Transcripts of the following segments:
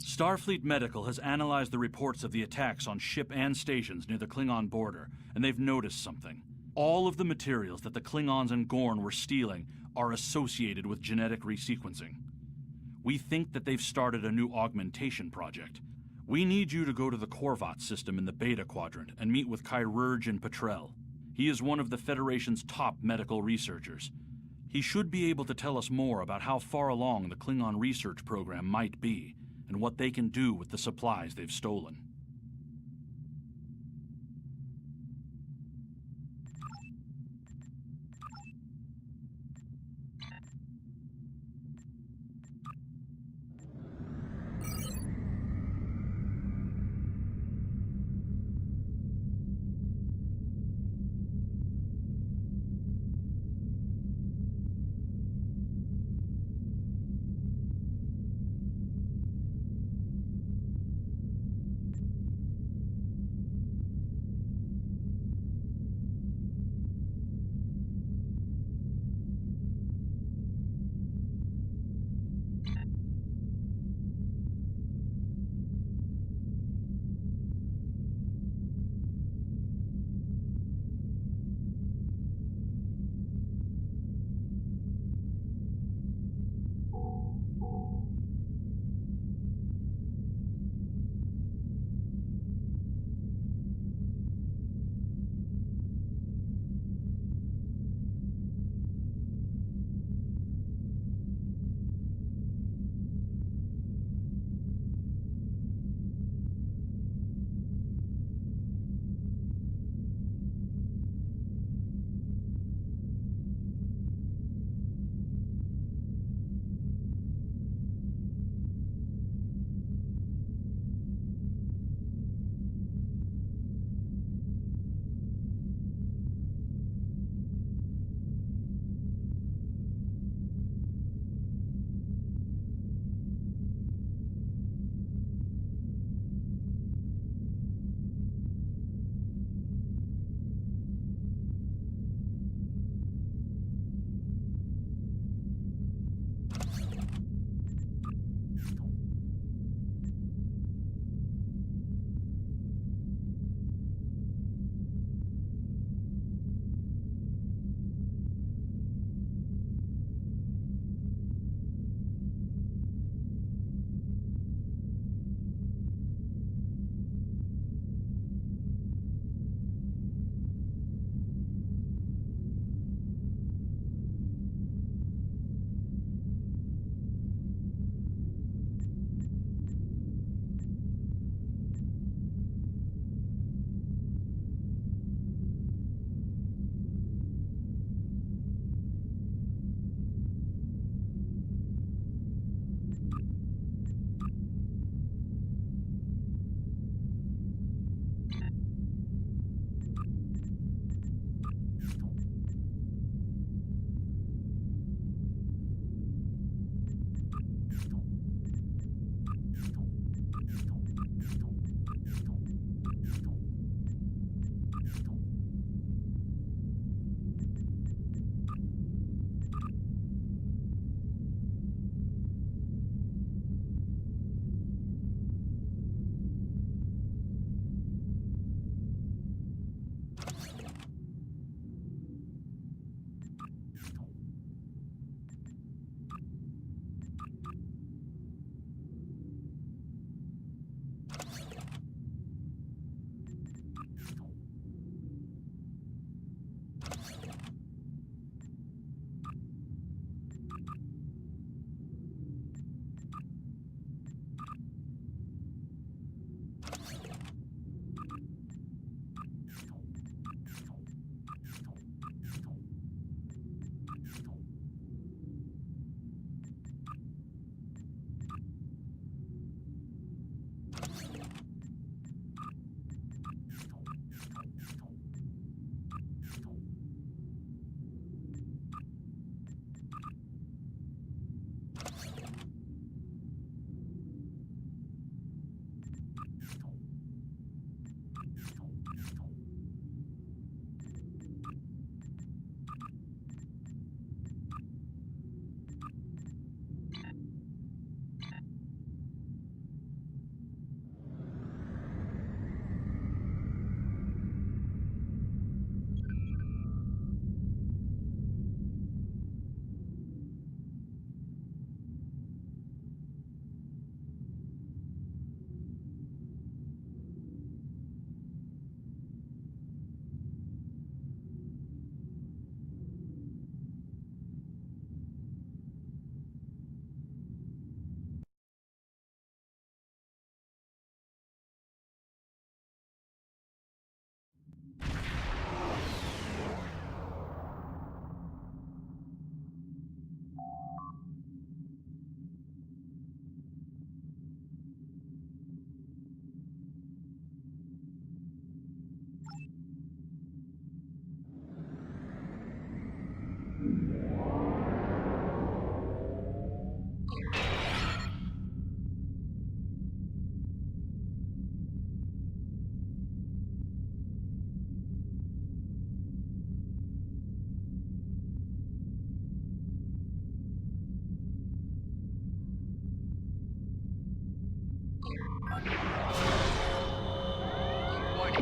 Starfleet Medical has analyzed the reports of the attacks on ship and stations near the Klingon border, and they've noticed something. All of the materials that the Klingons and Gorn were stealing are associated with genetic resequencing. We think that they've started a new augmentation project. We need you to go to the Korvat system in the Beta Quadrant and meet with Chirurgeon Petrel. He is one of the Federation's top medical researchers. He should be able to tell us more about how far along the Klingon research program might be, and what they can do with the supplies they've stolen.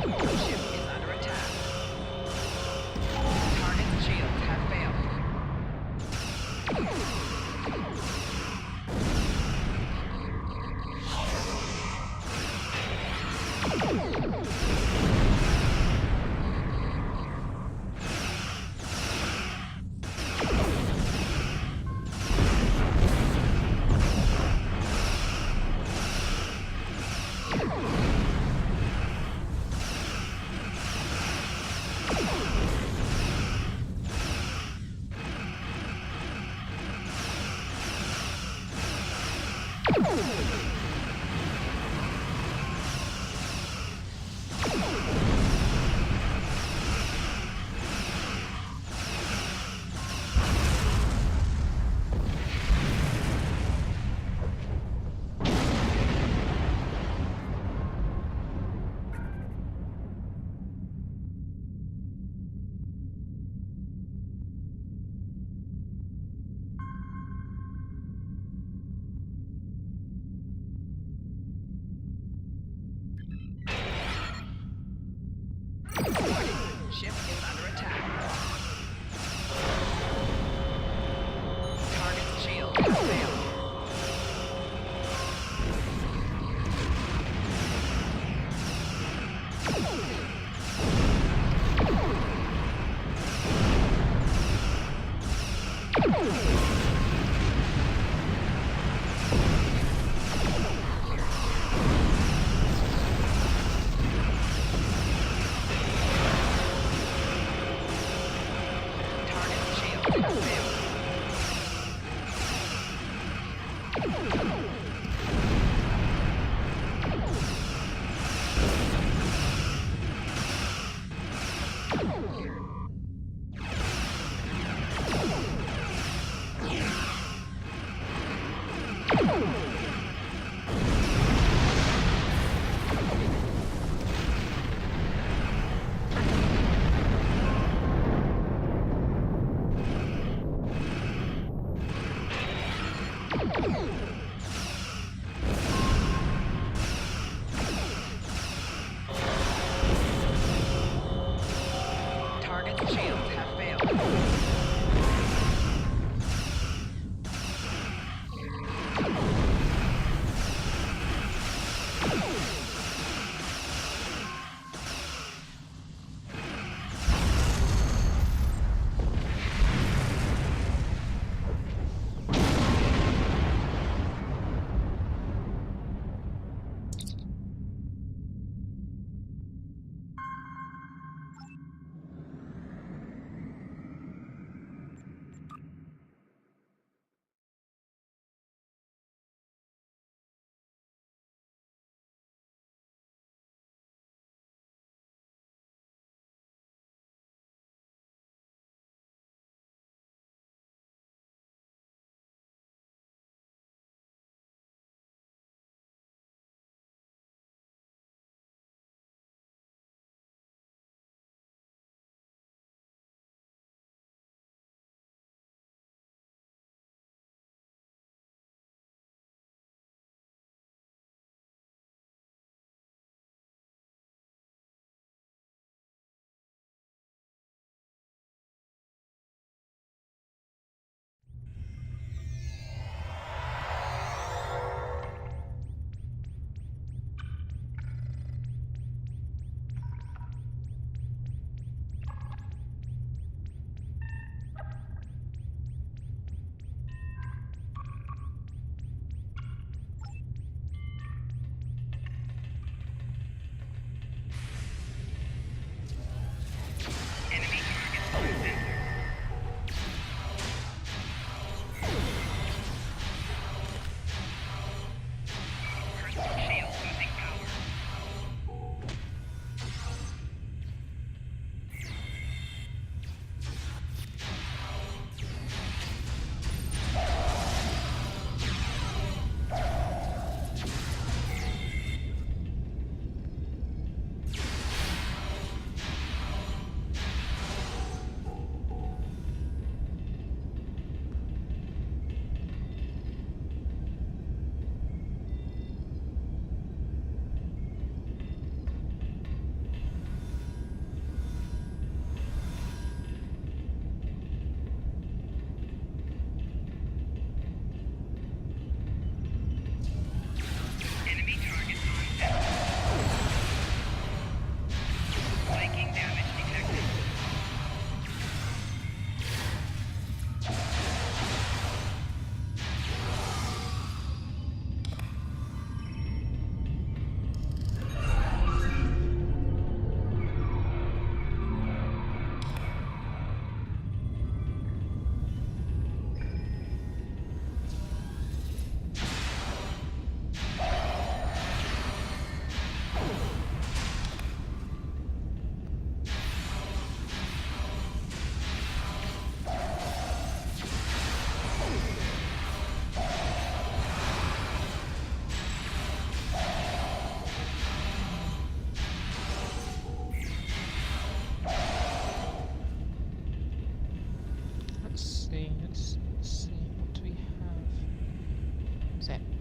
Ship is under attack. Target's shields have failed. Ship is under attack. Target's shield has failed. Target's shield has failed. Target's shields have failed.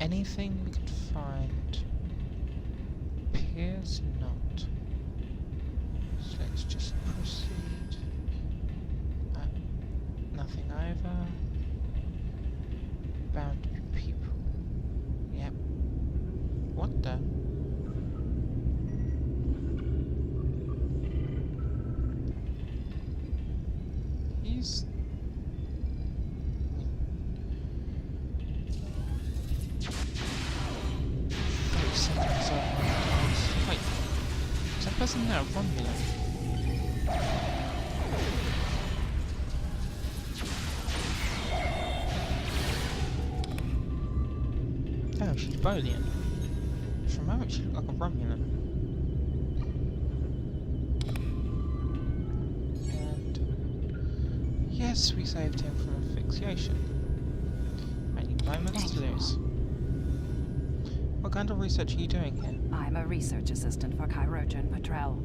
anything we could find? Appears not. So let's just proceed. Nothing over. Bound to be people. Yep. What the? He's... 30 seconds on. Wait. Is that person there a Romulan? Oh, she's Bolian. From a moment she looked like a Romulan. And yes, we saved him from asphyxiation. Only moments to lose. What kind of research are you doing here? I'm a research assistant for Chirurgeon Patrell.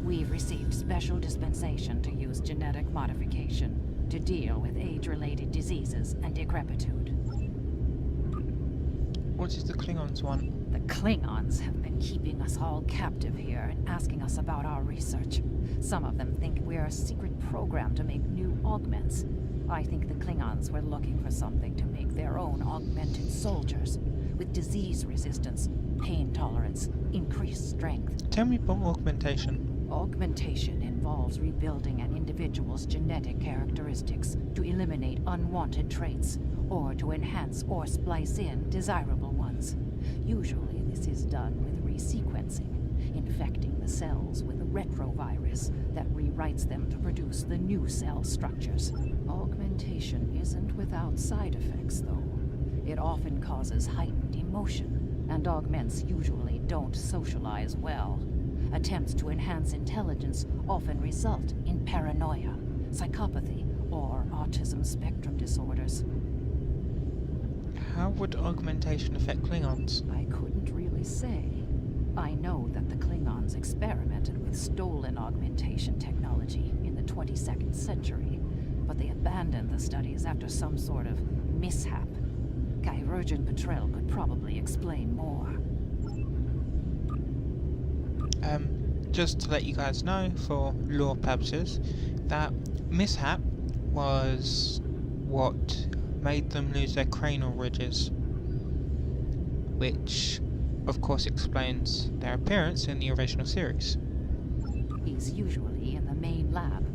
We've received special dispensation to use genetic modification to deal with age-related diseases and decrepitude. What is the Klingons want? The Klingons have been keeping us all captive here and asking us about our research. Some of them think we're a secret program to make new augments. I think the Klingons were looking for something to make their own augmented soldiers, with disease resistance, pain tolerance, increased strength. Tell me about augmentation. Augmentation involves rebuilding an individual's genetic characteristics to eliminate unwanted traits, or to enhance or splice in desirable ones. Usually this is done with resequencing, infecting the cells with a retrovirus that rewrites them to produce the new cell structures. Augmentation isn't without side effects, though. It often causes heightened emotion, and augments usually don't socialize well. Attempts to enhance intelligence often result in paranoia, psychopathy, or autism spectrum disorders. How would augmentation affect Klingons? I couldn't really say. I know that the Klingons experimented with stolen augmentation technology in the 22nd century, but they abandoned the studies after some sort of mishap. Chirurgeon Patrell could probably explain more. Just to let you guys know, for lore purposes, that mishap was what made them lose their cranial ridges, which of course explains their appearance in the original series. He's usually in the main lab.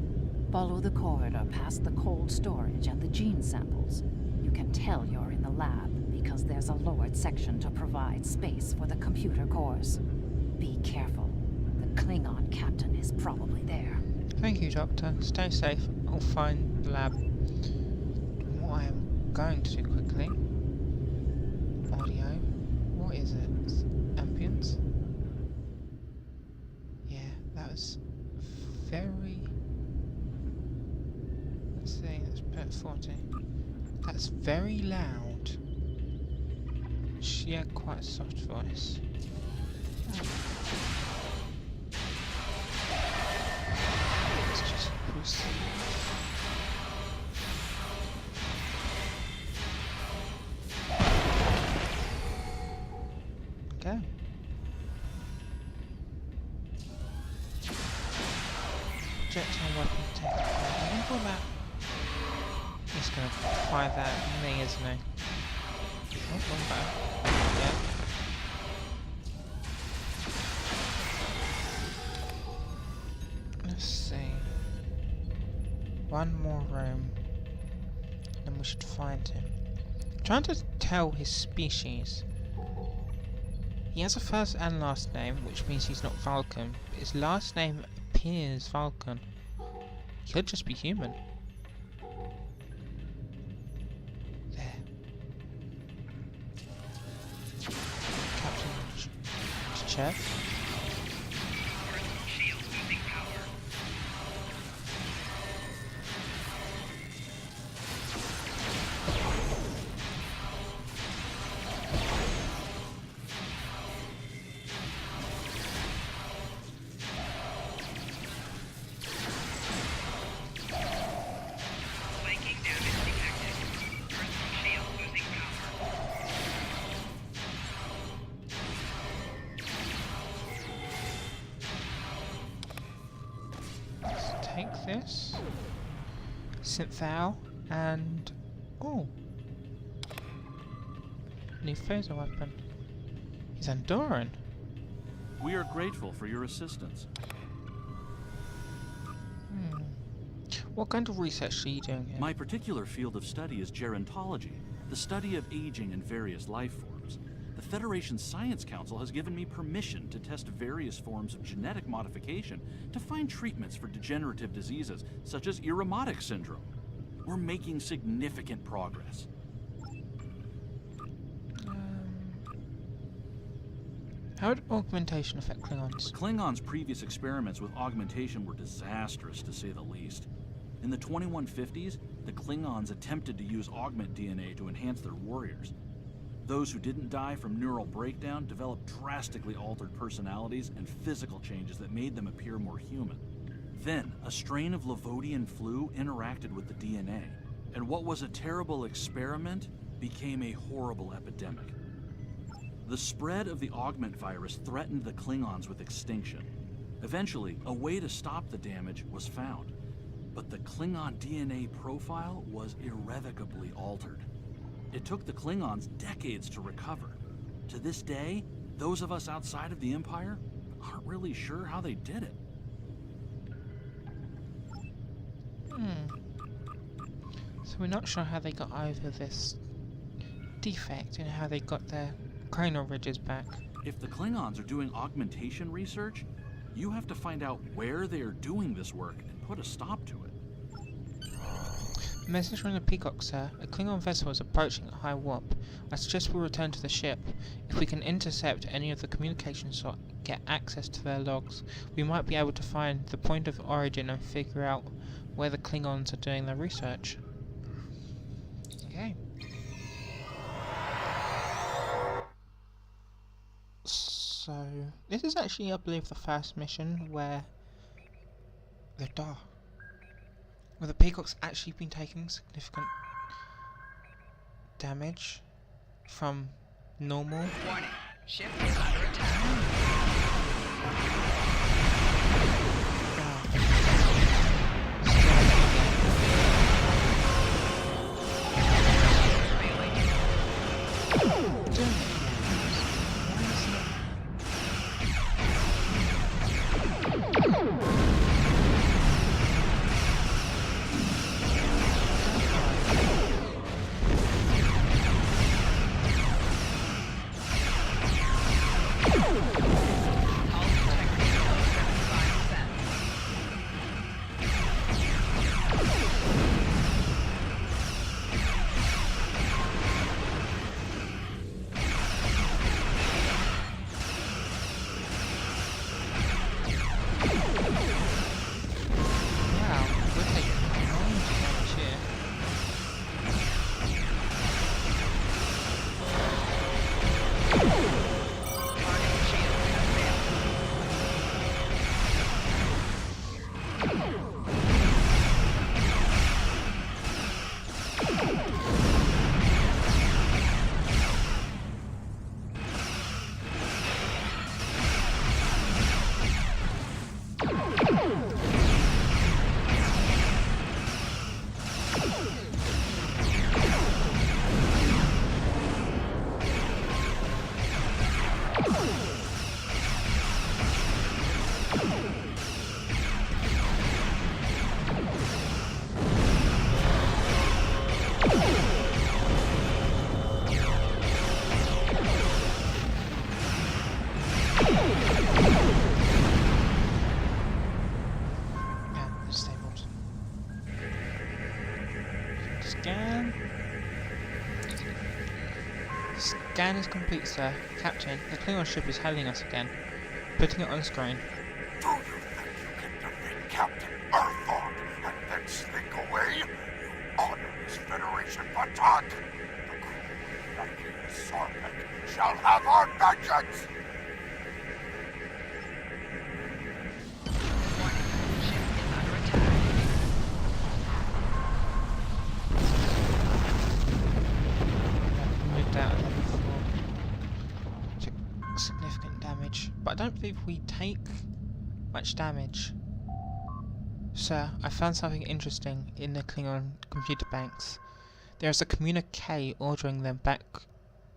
Follow the corridor past the cold storage and the gene samples. You can tell you're in the lab because there's a lowered section to provide space for the computer cores. Be careful. The Klingon captain is probably there. Thank you, Doctor. Stay safe. I'll find the lab. What I am going to do quickly. Audio. What is it? Ambience? Yeah, that was very... Let's see, let's put it 40. That's very loud. She had quite a soft voice. Let's just proceed. Okay. Projectile weapon taken. I wonder what that... He's gonna fire that at me, isn't he? Oh, one bow. Yeah. Let's see. One more room. Then we should find him. I'm trying to tell his species. He has a first and last name, which means he's not Vulcan. But his last name appears Vulcan. He could just be human. There. Captain Chev. Shield losing power. Flanking damage detected. Personal shield losing power. take this. Synthal and... oh! New phaser weapon. He's Andorran. We are grateful for your assistance. What kind of research are you doing here? My particular field of study is gerontology, the study of aging in various life forms. The Federation Science Council has given me permission to test various forms of genetic modification to find treatments for degenerative diseases such as Irumodic syndrome. We're making significant progress. How would augmentation affect Klingons? Klingons' previous experiments with augmentation were disastrous, to say the least. In the 2150s, the Klingons attempted to use augment DNA to enhance their warriors. Those who didn't die from neural breakdown developed drastically altered personalities and physical changes that made them appear more human. Then, a strain of Lavodian flu interacted with the DNA, and what was a terrible experiment became a horrible epidemic. The spread of the augment virus threatened the Klingons with extinction. Eventually, a way to stop the damage was found, but the Klingon DNA profile was irrevocably altered. It took the Klingons decades to recover. To this day, those of us outside of the Empire aren't really sure how they did it. So we're not sure how they got over this defect and how they got their cranial ridges back. If the Klingons are doing augmentation research, you have to find out where they are doing this work and put a stop to it. Message from the Peacock, sir. A Klingon vessel is approaching at high warp. I suggest we return to the ship. If we can intercept any of the communications or get access to their logs, we might be able to find the point of origin and figure out where the Klingons are doing their research. Okay. So, this is actually, I believe, the first mission where the Peacock's actually been taking significant damage from normal. Warning. Ship is under attack. Scan is complete, sir. Captain, the Klingon ship is hailing us again. Putting it on screen. Do you think you can defeat Captain Earththorpe and then slink away? You honorless Federation batak! The crew of the Sarpek shall have our vengeance! Warning. Ship is under attack. Moved out of there before. Took significant damage, but I don't believe we take much damage. Sir, I found something interesting in the Klingon computer banks. There is a communique ordering them back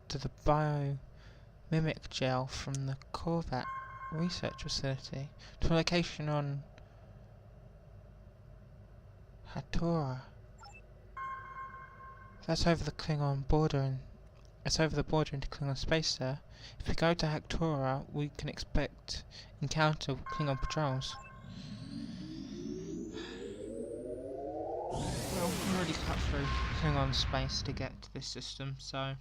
to the biomimic gel from the Korvat research facility to a location on Hatora. That's over the Klingon border and it's over the border into Klingon space, sir. If we go to Hatora, we can expect encounter with Klingon patrols. Well, we can already cut through Klingon space to get to this system, so...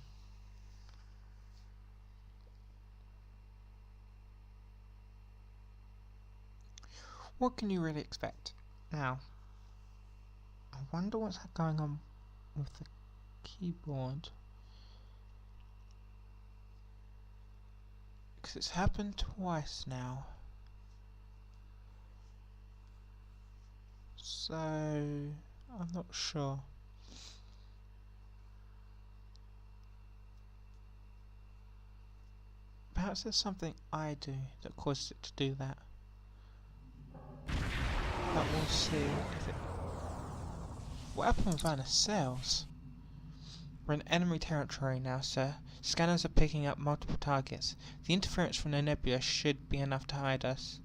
what can you really expect? Now, I wonder what's going on with the keyboard. Because it's happened twice now. So, I'm not sure. Perhaps there's something I do that causes it to do that. But we'll see if it... what happened with our cells? We're in enemy territory now, sir. Scanners are picking up multiple targets. The interference from the nebula should be enough to hide us,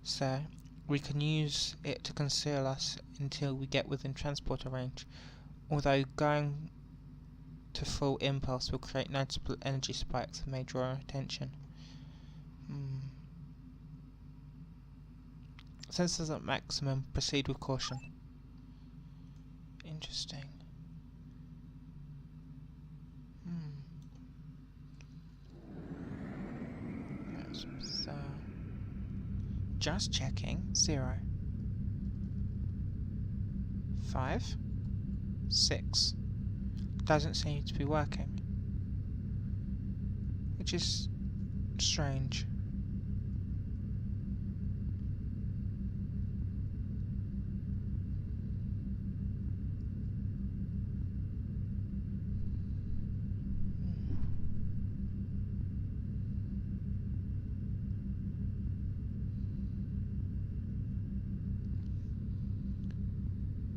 sir. We can use it to conceal us until we get within transporter range. Although going to full impulse will create noticeable energy spikes that may draw our attention. Sensors at maximum, proceed with caution. Interesting. That's bizarre. Just checking. 0. 5. 6. Doesn't seem to be working. Which is strange.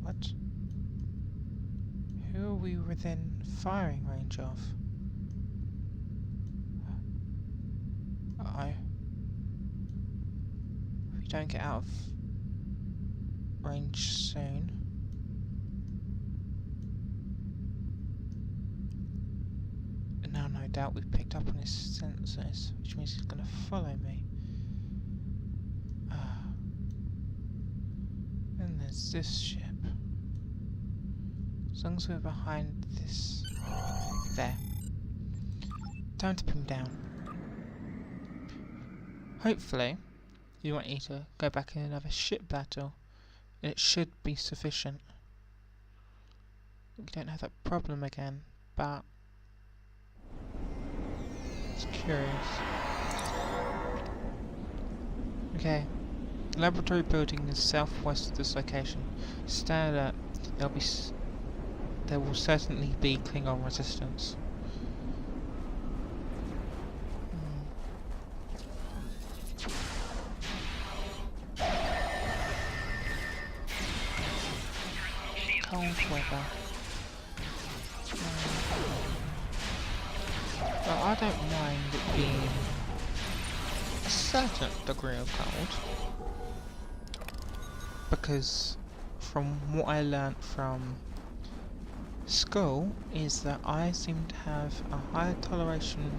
What? Who are we within firing range of? Uh-oh. If we don't get out of range soon. Now no doubt we've picked up on his sensors, which means he's going to follow me. And there's this ship. As long as we're behind this... there. Time to pin him down. Hopefully, you want you to go back in another ship battle. It should be sufficient. We don't have that problem again, but... it's curious. Okay. The laboratory building is southwest of this location. Stay alert. There will certainly be Klingon resistance. Cold weather. Well, I don't mind it being a certain degree of cold, because from what I learnt from school is that I seem to have a higher toleration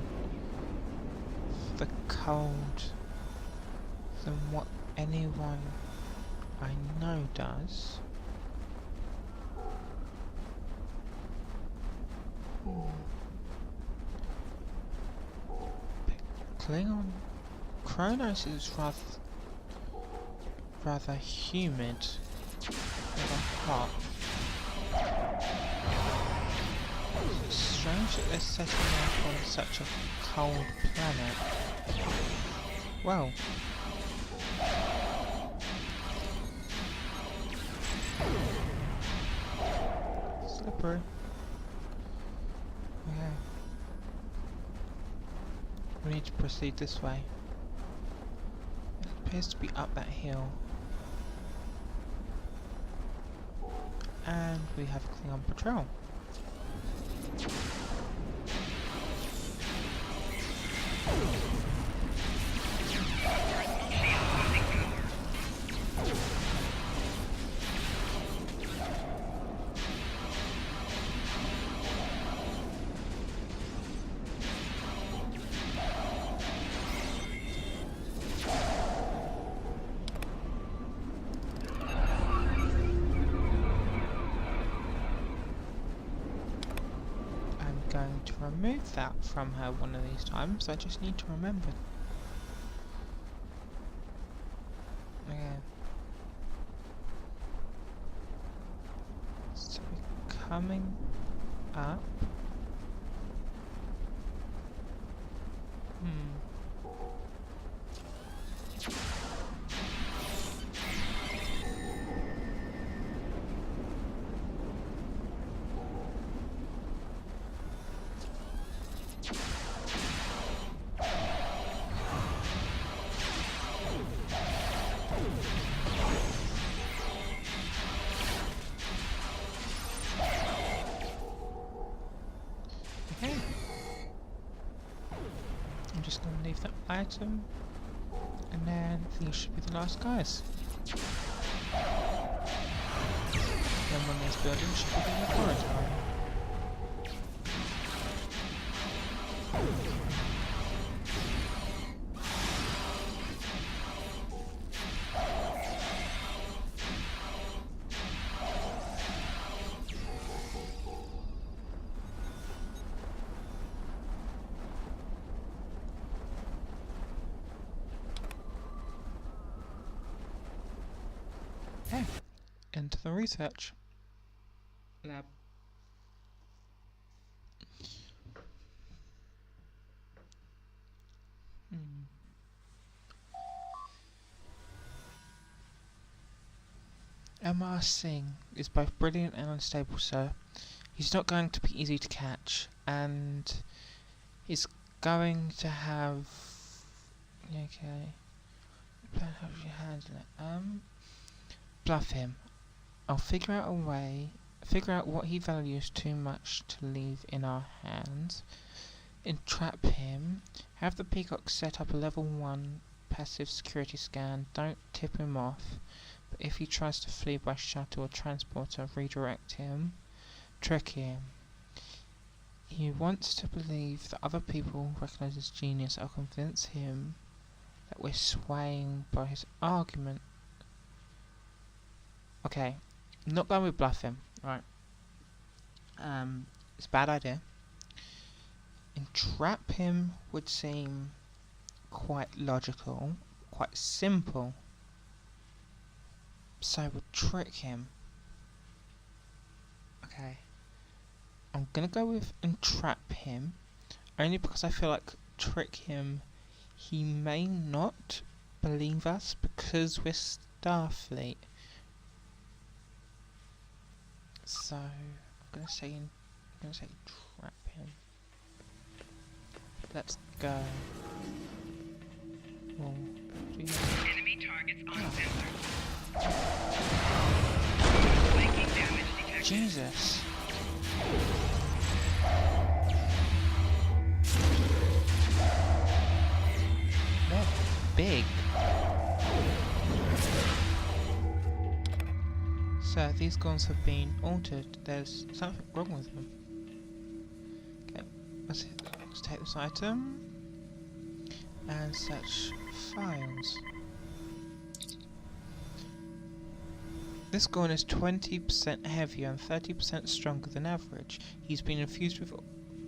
for the cold than what anyone I know does. Klingon Kronos is rather humid, rather hot. It's strange that they're setting up on such a cold planet. Well, slippery. Okay. We need to proceed this way. It appears to be up that hill. And we have Klingon patrol. Going to remove that from her one of these times. I just need to remember. Okay. So we're coming up. Okay. I'm just going to leave that item, and then these should be the last guys. Then one of these buildings should be the laboratory. Okay, into the research lab. MR Singh is both brilliant and unstable, sir. He's not going to be easy to catch, and he's going to have... Okay. How do you handle it? Bluff him. I'll figure out what he values too much to leave in our hands. Entrap him. Have the Peacock set up a level 1 passive security scan. Don't tip him off. But if he tries to flee by shuttle or transporter, redirect him. Trick him. He wants to believe that other people recognise his genius. I'll convince him that we're swaying by his argument. Okay, I'm not going with bluff him, right? It's a bad idea. Entrap him would seem quite logical, quite simple. So we'll trick him. Okay. I'm gonna go with entrap him, only because I feel like trick him, he may not believe us because we're Starfleet. So I'm gonna say trap him. Let's go. Oh, Enemy targets on sensor. Flanking damage detected. Jesus. They're big. So these guns have been altered. There's something wrong with them. Okay, let's take this item and search files. This gun is 20% heavier and 30% stronger than average. He's been infused with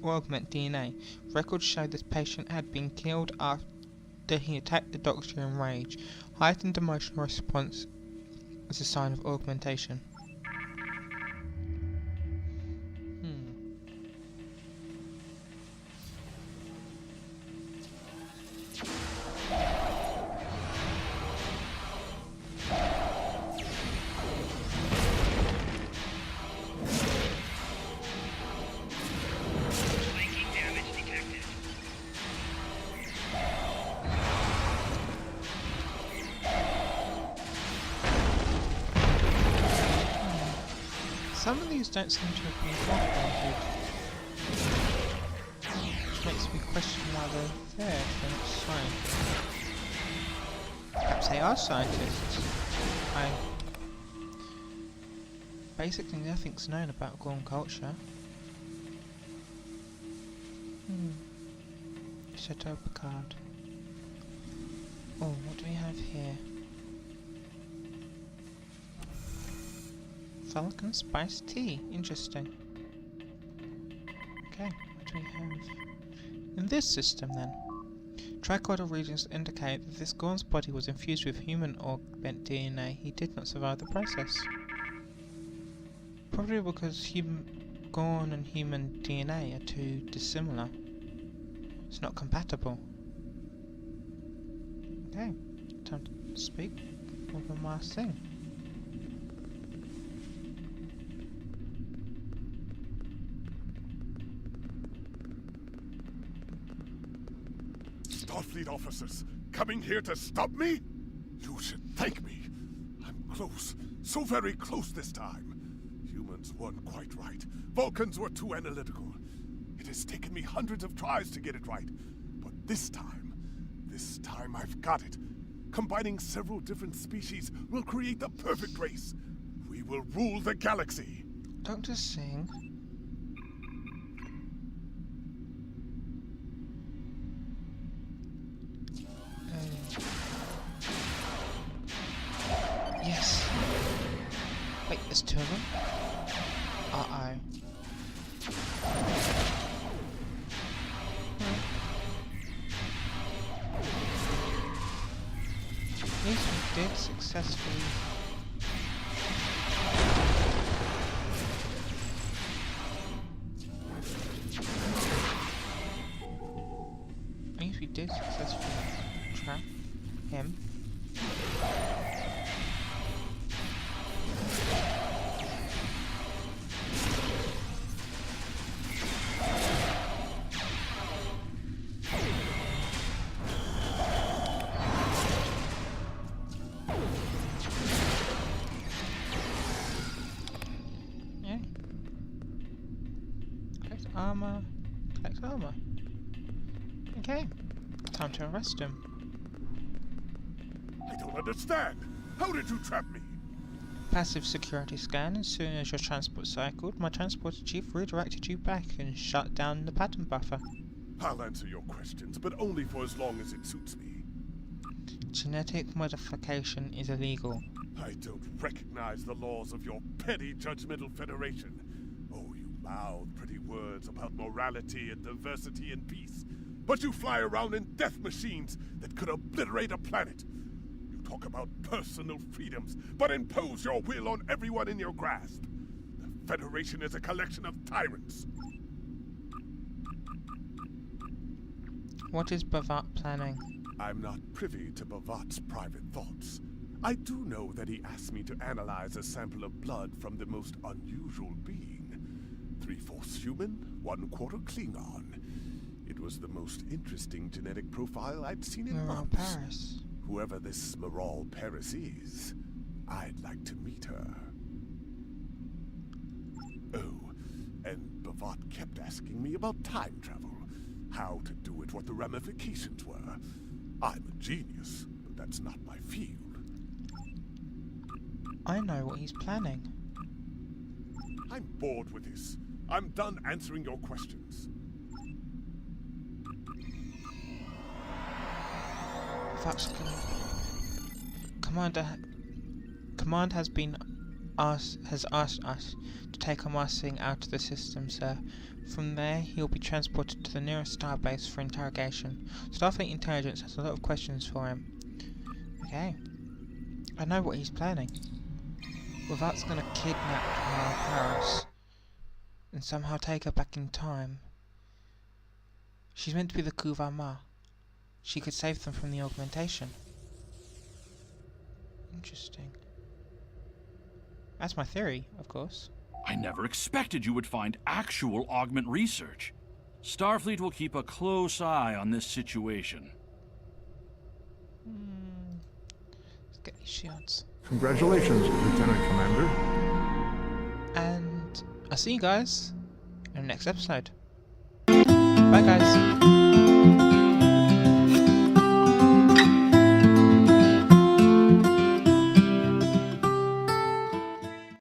augment DNA. Records show this patient had been killed after he attacked the doctor in rage. Heightened emotional response is a sign of augmentation. Flanking damage detected. Some of these don't seem to have been populated, which makes me question why they're there if they're not scientists. Perhaps they are scientists. Basically nothing's known about Gorn culture. Chateau Picard. Oh, what do we have here? Falcon spiced tea. Interesting. Okay, what do we have? In this system then, trichoidal regions indicate that this Gorn's body was infused with human augment DNA. He did not survive the process. Probably because Gorn and human DNA are too dissimilar. It's not compatible. Okay, time to speak with the last thing. Starfleet officers, coming here to stop me? You should thank me. I'm close, so very close this time. Humans weren't quite right. Vulcans were too analytical. It has taken me hundreds of tries to get it right. But this time I've got it. Combining several different species will create the perfect race. We will rule the galaxy. Dr. Singh. Yes. Wait, there's two of them? Uh-oh. At least we did successfully. At least we did successfully trap him. Collect armor. Okay, time to arrest him. I don't understand. How did you trap me? Passive security scan. As soon as your transport cycled, my transporter chief redirected you back and shut down the pattern buffer. I'll answer your questions, but only for as long as it suits me. Genetic modification is illegal. I don't recognize the laws of your petty judgmental federation. Oh, you mouth pretty words about morality and diversity and peace, but you fly around in death machines that could obliterate a planet. You talk about personal freedoms, but impose your will on everyone in your grasp. The Federation is a collection of tyrants. What is Bavat planning? I'm not privy to Bavat's private thoughts. I do know that he asked me to analyze a sample of blood from the most unusual being. 3/4 human, 1/4 Klingon. It was the most interesting genetic profile I'd seen in Moral months. Paris. Whoever this Moral Paris is, I'd like to meet her. Oh, and Bavat kept asking me about time travel. How to do it, what the ramifications were. I'm a genius, but that's not my field. I know what he's planning. I'm bored with this. I'm done answering your questions. That's gonna... Command has asked us to take Singh out of the system, sir. From there, he'll be transported to the nearest starbase for interrogation. Starfleet Intelligence has a lot of questions for him. Okay. I know what he's planning. Bavat's gonna kidnap Paris and somehow take her back in time. She's meant to be the Kuvama. She could save them from the augmentation. Interesting. That's my theory, of course. I never expected you would find actual augment research. Starfleet will keep a close eye on this situation. Let's get these shields. Congratulations, Lieutenant Commander. And I'll see you guys in the next episode. Bye guys.